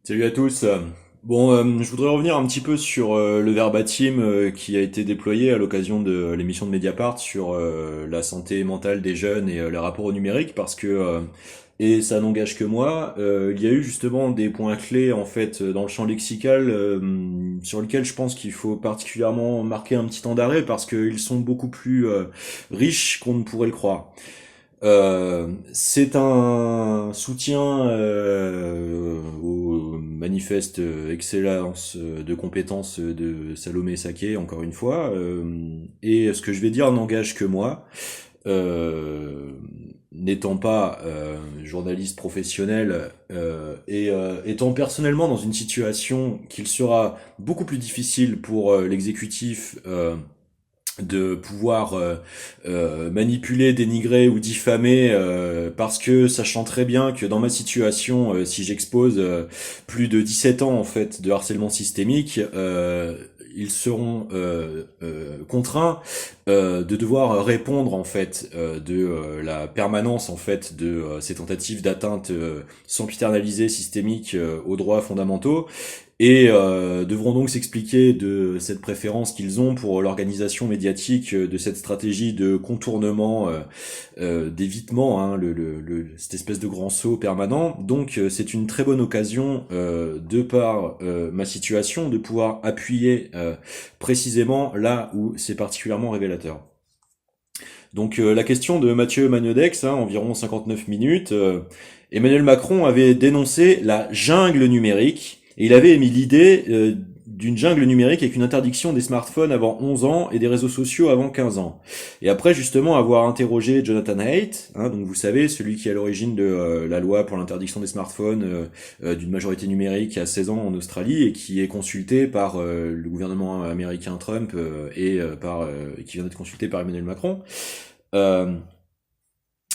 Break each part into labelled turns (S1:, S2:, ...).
S1: Salut à tous. Bon, je voudrais revenir un petit peu sur le verbatim qui a été déployé à l'occasion de l'émission de Mediapart sur la santé mentale des jeunes et les rapports au numérique parce que et ça n'engage que moi, il y a eu justement des points clés en fait dans le champ lexical sur lesquels je pense qu'il faut particulièrement marquer un petit temps d'arrêt parce qu'ils sont beaucoup plus riches qu'on ne pourrait le croire. C'est un soutien au manifeste excellence de compétences de Salomé Saké, encore une fois. Et ce que je vais dire n'engage que moi. Euh, N'étant pas journaliste professionnel et étant personnellement dans une situation qu'il sera beaucoup plus difficile pour l'exécutif de pouvoir manipuler, dénigrer ou diffamer parce que sachant très bien que dans ma situation, si j'expose plus de 17 ans en fait de harcèlement systémique, ils seront contraints de devoir répondre en fait de la permanence en fait de ces tentatives d'atteinte sempiternalisée systémique aux droits fondamentaux et devront donc s'expliquer de cette préférence qu'ils ont pour l'organisation médiatique de cette stratégie de contournement, d'évitement, hein, cette espèce de grand saut permanent. Donc c'est une très bonne occasion, de par ma situation, de pouvoir appuyer précisément là où c'est particulièrement révélateur. Donc la question de Mathieu Magnodex, hein, environ 59 minutes, Emmanuel Macron avait dénoncé la jungle numérique et il avait émis l'idée d'une jungle numérique avec une interdiction des smartphones avant 11 ans et des réseaux sociaux avant 15 ans. Et après justement avoir interrogé Jonathan Haidt, hein, donc vous savez, celui qui est à l'origine de la loi pour l'interdiction des smartphones d'une majorité numérique à 16 ans en Australie et qui est consulté par le gouvernement américain Trump qui vient d'être consulté par Emmanuel Macron. Euh,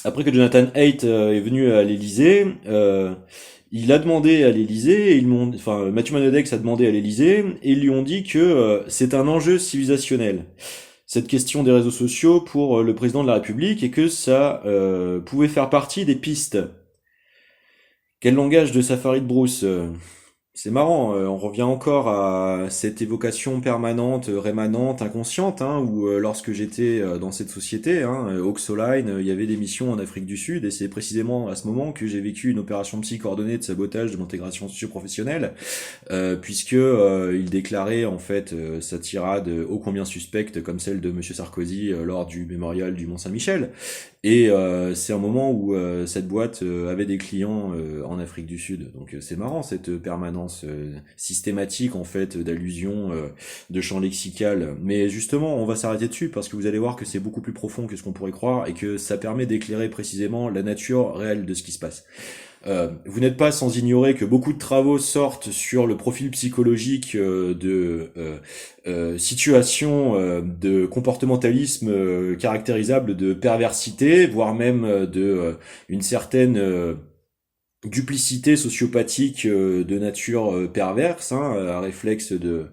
S1: Après que Jonathan Haidt est venu à l'Élysée, il a demandé à l'Élysée, enfin Mathieu Manodex a demandé à l'Élysée, et ils lui ont dit que c'est un enjeu civilisationnel, cette question des réseaux sociaux pour le président de la République, et que ça pouvait faire partie des pistes. Quel langage de Safari de Brousse c'est marrant, on revient encore à cette évocation permanente, rémanente, inconsciente, hein, où lorsque j'étais dans cette société, hein, Oxoline, il y avait des missions en Afrique du Sud, et c'est précisément à ce moment que j'ai vécu une opération psy coordonnée de sabotage de l'intégration socio-professionnelle, puisque il déclarait en fait sa tirade ô combien suspecte comme celle de Monsieur Sarkozy lors du mémorial du Mont Saint-Michel. Et c'est un moment où cette boîte avait des clients en Afrique du Sud. Donc c'est marrant cette permanence systématique en fait d'allusions de champ lexical. Mais justement, on va s'arrêter dessus parce que vous allez voir que c'est beaucoup plus profond que ce qu'on pourrait croire et que ça permet d'éclairer précisément la nature réelle de ce qui se passe. Vous n'êtes pas sans ignorer que beaucoup de travaux sortent sur le profil psychologique de situations de comportementalisme caractérisable de perversité, voire même une certaine duplicité sociopathique de nature perverse, hein, un réflexe de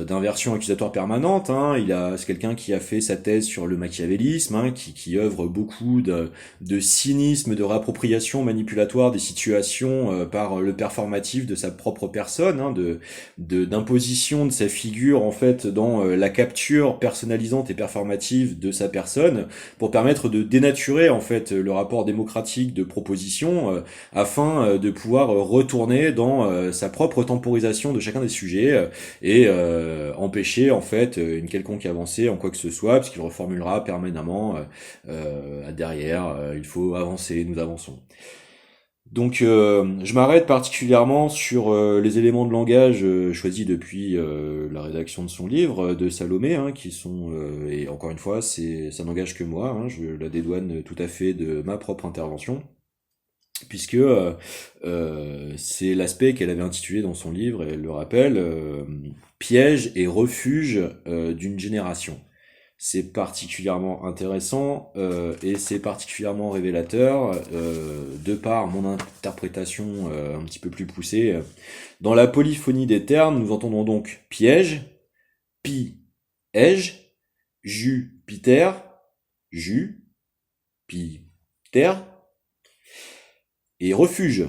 S1: d'inversion accusatoire permanente. Hein. C'est quelqu'un qui a fait sa thèse sur le machiavélisme, hein, qui œuvre beaucoup de cynisme, de réappropriation manipulatoire des situations par le performatif de sa propre personne, hein, d'imposition de sa figure en fait dans la capture personnalisante et performative de sa personne pour permettre de dénaturer en fait le rapport démocratique de proposition afin de pouvoir retourner dans sa propre temporisation de chacun des sujets et empêcher en fait une quelconque avancée en quoi que ce soit, parce qu'il reformulera permanemment derrière il faut avancer, nous avançons. Donc je m'arrête particulièrement sur les éléments de langage choisis depuis la rédaction de son livre de Salomé, hein, qui sont et encore une fois ça n'engage que moi, hein, je la dédouane tout à fait de ma propre intervention puisque c'est l'aspect qu'elle avait intitulé dans son livre, et elle le rappelle, piège et refuge d'une génération. C'est particulièrement intéressant et c'est particulièrement révélateur de par mon interprétation un petit peu plus poussée. Dans la polyphonie des termes, nous entendons donc piège, pi, ège, Jupiter, Ju, pi, terre, et refuge.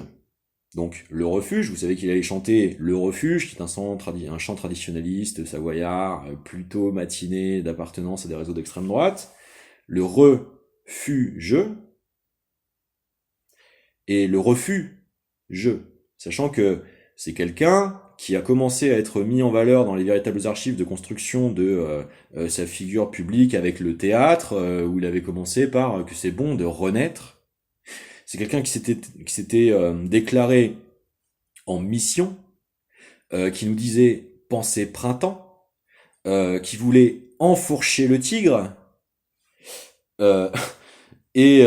S1: Donc le refuge, vous savez qu'il allait chanter le refuge, qui est un chant traditionnaliste savoyard, plutôt matiné d'appartenance à des réseaux d'extrême droite. Le refuge et le refus sachant que c'est quelqu'un qui a commencé à être mis en valeur dans les véritables archives de construction de sa figure publique avec le théâtre, où il avait commencé par que c'est bon de renaître. C'est quelqu'un qui s'était déclaré en mission, qui nous disait penser printemps, qui voulait enfourcher le tigre, euh, et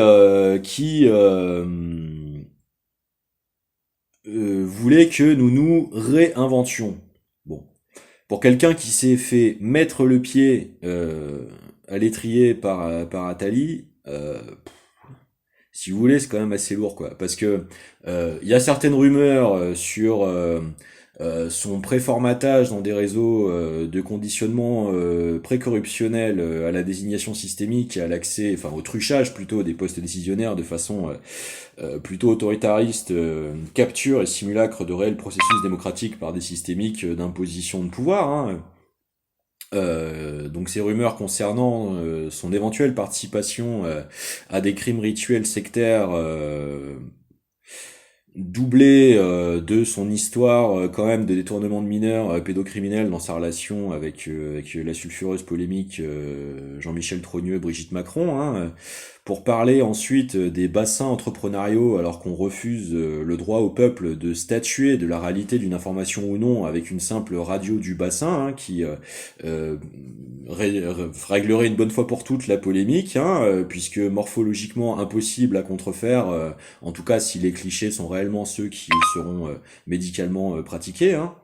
S1: qui voulait que nous nous réinventions. Bon, pour quelqu'un qui s'est fait mettre le pied à l'étrier par Attali, si vous voulez, c'est quand même assez lourd, quoi. Parce que il y a certaines rumeurs sur son préformatage dans des réseaux de conditionnement précorruptionnel à la désignation systémique, à l'accès, enfin au truchage plutôt des postes décisionnaires de façon plutôt autoritariste, capture et simulacre de réels processus démocratiques par des systémiques d'imposition de pouvoir. Hein. Donc ces rumeurs concernant son éventuelle participation à des crimes rituels sectaires doublé de son histoire quand même de détournement de mineurs pédocriminels dans sa relation avec la sulfureuse polémique Jean-Michel Trogneux, Brigitte Macron, hein, pour parler ensuite des bassins entrepreneuriaux alors qu'on refuse le droit au peuple de statuer de la réalité d'une information ou non avec une simple radio du bassin, hein, qui réglerait une bonne fois pour toutes la polémique, hein, puisque morphologiquement impossible à contrefaire, en tout cas si les clichés sont réellement ceux qui seront médicalement pratiqués, hein.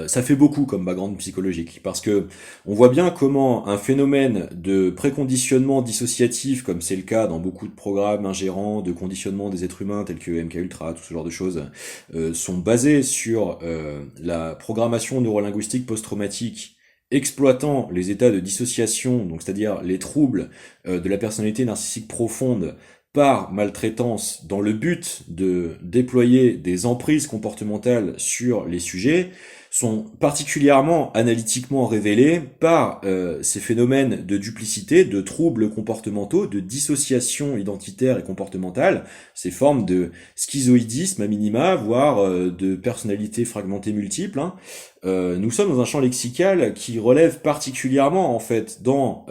S1: Ça fait beaucoup comme background psychologique parce que on voit bien comment un phénomène de préconditionnement dissociatif, comme c'est le cas dans beaucoup de programmes ingérants de conditionnement des êtres humains tels que MKUltra, tout ce genre de choses, sont basés sur la programmation neurolinguistique post-traumatique exploitant les états de dissociation, donc c'est-à-dire les troubles de la personnalité narcissique profonde par maltraitance dans le but de déployer des emprises comportementales sur les sujets, sont particulièrement analytiquement révélés par ces phénomènes de duplicité, de troubles comportementaux, de dissociation identitaire et comportementale, ces formes de schizoïdisme à minima, voire de personnalité fragmentée multiple, hein. Nous sommes dans un champ lexical qui relève particulièrement en fait dans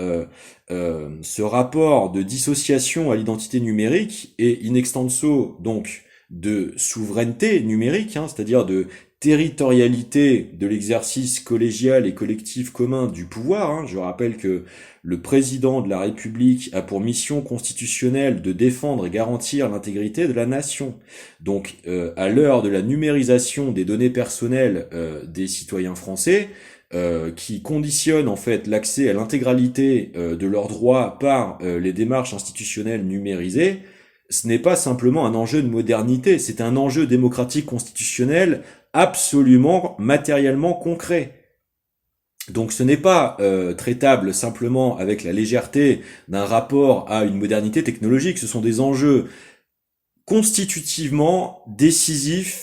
S1: ce rapport de dissociation à l'identité numérique et in extenso donc de souveraineté numérique, hein, c'est-à-dire de territorialité de l'exercice collégial et collectif commun du pouvoir, hein. Je rappelle que le président de la République a pour mission constitutionnelle de défendre et garantir l'intégrité de la nation. Donc, à l'heure de la numérisation des données personnelles des citoyens français, qui conditionne en fait l'accès à l'intégralité de leurs droits par les démarches institutionnelles numérisées, ce n'est pas simplement un enjeu de modernité, c'est un enjeu démocratique constitutionnel absolument matériellement concret. Donc ce n'est pas traitable simplement avec la légèreté d'un rapport à une modernité technologique, ce sont des enjeux constitutivement décisif